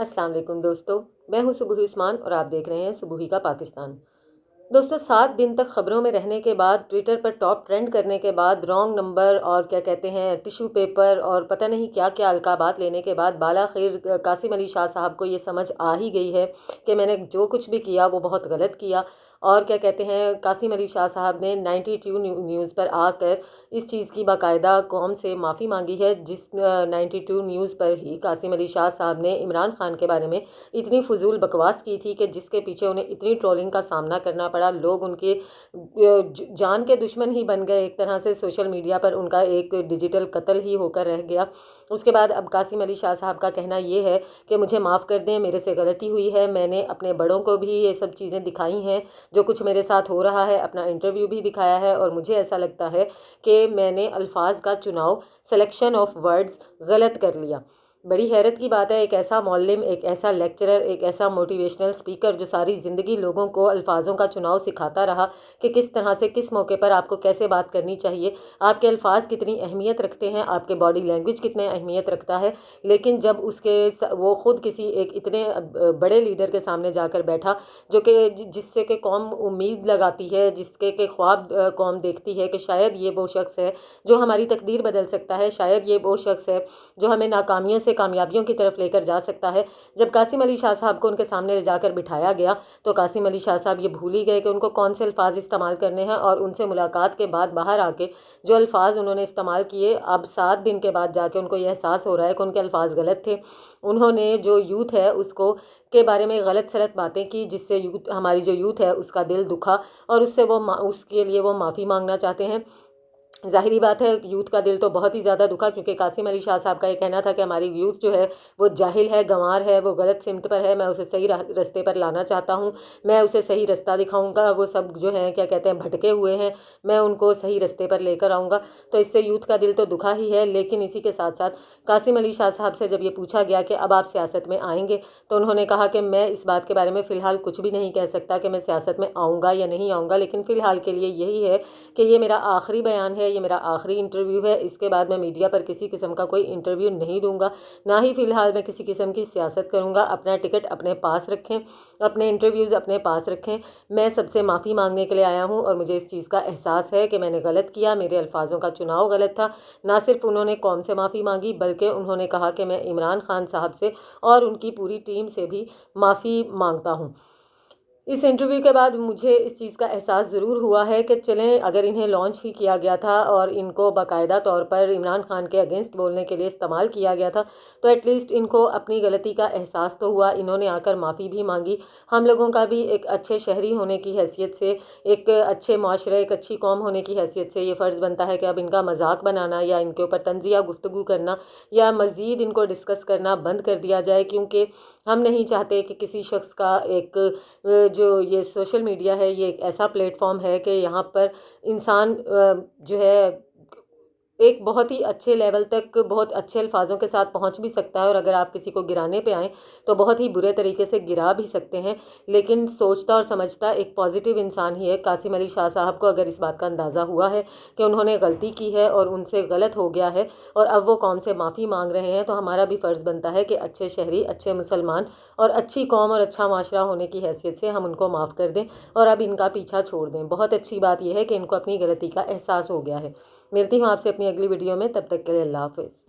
अस्सलाम वालेकुम दोस्तों, मैं हूं सुबुही उस्मान और आप देख रहे हैं सुबुही का पाकिस्तान। दोस्तों, 7 दिन तक खबरों में रहने के बाद, ट्विटर पर टॉप ट्रेंड करने के बाद, रॉन्ग नंबर और क्या कहते हैं टिश्यू पेपर और पता नहीं क्या क्या अलकाबात लेने के बाद बाला खैर कासिम अली शाह साहब को ये समझ आ ही गई है कि मैंने जो कुछ भी किया वो बहुत गलत किया। और क्या कहते हैं कासिम अली शाह साहब ने 92 न्यूज़ पर आकर इस चीज़ की बाकायदा कौम से माफ़ी मांगी है, जिस 92 न्यूज़ पर ही कासिम अली शाह साहब ने इमरान खान के बारे में इतनी फजूल बकवास की थी कि जिसके पीछे उन्हें इतनी ट्रोलिंग का सामना करना पड़ा। लोग उनके जान के दुश्मन ही बन गए एक तरह से। सोशल मीडिया पर उनका एक डिजिटल कत्ल ही होकर रह गया। उसके बाद अब कासिम अली शाह साहब का कहना ये है कि मुझे माफ़ कर दें, मेरे से गलती हुई है, मैंने अपने बड़ों को भी ये सब चीज़ें दिखाई हैं जो कुछ मेरे साथ हो रहा है, अपना इंटरव्यू भी दिखाया है और मुझे ऐसा लगता है कि मैंने अल्फाज का चुनाव, सिलेक्शन ऑफ वर्ड्स गलत कर लिया। बड़ी हैरत की बात है, एक ऐसा मौल्लिम, एक ऐसा लेक्चरर, एक ऐसा मोटिवेशनल स्पीकर जो सारी ज़िंदगी लोगों को अल्फाजों का चुनाव सिखाता रहा कि किस तरह से किस मौके पर आपको कैसे बात करनी चाहिए, आपके अल्फाज कितनी अहमियत रखते हैं, आपके बॉडी लैंग्वेज कितने अहमियत रखता है। लेकिन जब वो ख़ुद किसी एक इतने बड़े लीडर के सामने जाकर बैठा जो कि जिससे कि कौम उम्मीद लगाती है, जिसके के ख्वाब कौम देखती है कि शायद ये वो शख्स है जो हमारी तकदीर बदल सकता है, शायद ये वो शख्स है जो हमें नाकामियों से कामयाबियों की तरफ लेकर जा सकता है। जब कासिम अली शाह साहब को उनके सामने ले जाकर बिठाया गया तो कासिम अली शाह साहब ये भूल ही गए कि उनको कौन से अल्फाज इस्तेमाल करने हैं। और उनसे मुलाकात के बाद बाहर आके जो अल्फाज उन्होंने इस्तेमाल किए, अब 7 दिन के बाद जाके उनको ये एहसास हो रहा है कि उनके अल्फाज गलत थे। उन्होंने जो यूथ है उसको के बारे में गलत सलत बातें की, जिससे हमारी जो यूथ है उसका दिल दुखा और उसके लिए वो माफ़ी मांगना चाहते हैं। ज़ाहिरी बात है यूथ का दिल तो बहुत ही ज़्यादा दुखा, क्योंकि कासिम अली शाह साहब का ये कहना था कि हमारी यूथ जो है वो जाहिल है, गंवार है, वो गलत सिमत पर है, मैं उसे सही रास्ते पर लाना चाहता हूँ, मैं उसे सही रास्ता दिखाऊंगा। वो सब जो है क्या कहते हैं भटके हुए हैं, मैं उनको सही रास्ते पर लेकर आऊँगा। तो इससे यूथ का दिल तो दुखा ही है। लेकिन इसी के साथ साथ कासिम अली शाह साहब से जब ये पूछा गया कि अब आप सियासत में आएंगे, तो उन्होंने कहा कि मैं इस बात के बारे में फ़िलहाल कुछ भी नहीं कह सकता कि मैं सियासत में आऊँगा या नहीं आऊँगा, लेकिन फ़िलहाल के लिए यही है कि ये मेरा आखिरी बयान है, ये मेरा आखिरी इंटरव्यू है। इसके बाद मैं मीडिया पर किसी किस्म का कोई इंटरव्यू नहीं दूंगा, ना ही फ़िलहाल मैं किसी किस्म की सियासत करूंगा। अपना टिकट अपने पास रखें, अपने इंटरव्यूज़ अपने पास रखें। मैं सबसे माफ़ी मांगने के लिए आया हूं और मुझे इस चीज़ का एहसास है कि मैंने गलत किया, मेरे अल्फाजों का चुनाव गलत था। ना सिर्फ उन्होंने कौम से माफ़ी मांगी, बल्कि उन्होंने कहा कि मैं इमरान खान साहब से और उनकी पूरी टीम से भी माफ़ी मांगता हूँ। इस इंटरव्यू के बाद मुझे इस चीज़ का एहसास ज़रूर हुआ है कि चलें, अगर इन्हें लॉन्च ही किया गया था और इनको बाकायदा तौर पर इमरान खान के अगेंस्ट बोलने के लिए इस्तेमाल किया गया था, तो एटलीस्ट इनको अपनी गलती का एहसास तो हुआ, इन्होंने आकर माफ़ी भी मांगी। हम लोगों का भी एक अच्छे शहरी होने की हैसियत से, एक अच्छे माशरे, एक अच्छी कौम होने की हैसियत से ये फ़र्ज़ बनता है कि अब इनका मजाक बनाना या इनके ऊपर तंज़िया गुफ्तगू करना या मज़ीद इनको डिस्कस करना बंद कर दिया जाए, क्योंकि हम नहीं चाहते कि किसी शख्स का एक जो ये सोशल मीडिया है ये एक ऐसा प्लेटफॉर्म है कि यहाँ पर इंसान जो है एक बहुत ही अच्छे लेवल तक बहुत अच्छे अल्फाजों के साथ पहुँच भी सकता है, और अगर आप किसी को गिराने पे आएँ तो बहुत ही बुरे तरीके से गिरा भी सकते हैं। लेकिन सोचता और समझता एक पॉजिटिव इंसान ही है। कासिम अली शाह साहब को अगर इस बात का अंदाज़ा हुआ है कि उन्होंने गलती की है और उनसे गलत हो गया है और अब वो कौम से माफ़ी मांग रहे हैं, तो हमारा भी फ़र्ज़ बनता है कि अच्छे शहरी, अच्छे मुसलमान और अच्छी कौम और अच्छा माशरा होने की हैसियत से हम उनको माफ़ कर दें और अब इनका पीछा छोड़ दें। बहुत अच्छी बात यह है कि इनको अपनी गलती का एहसास हो गया है। मिलती हूँ आपसे अपनी अगली वीडियो में, तब तक के लिए अल्लाह हाफ़िज़।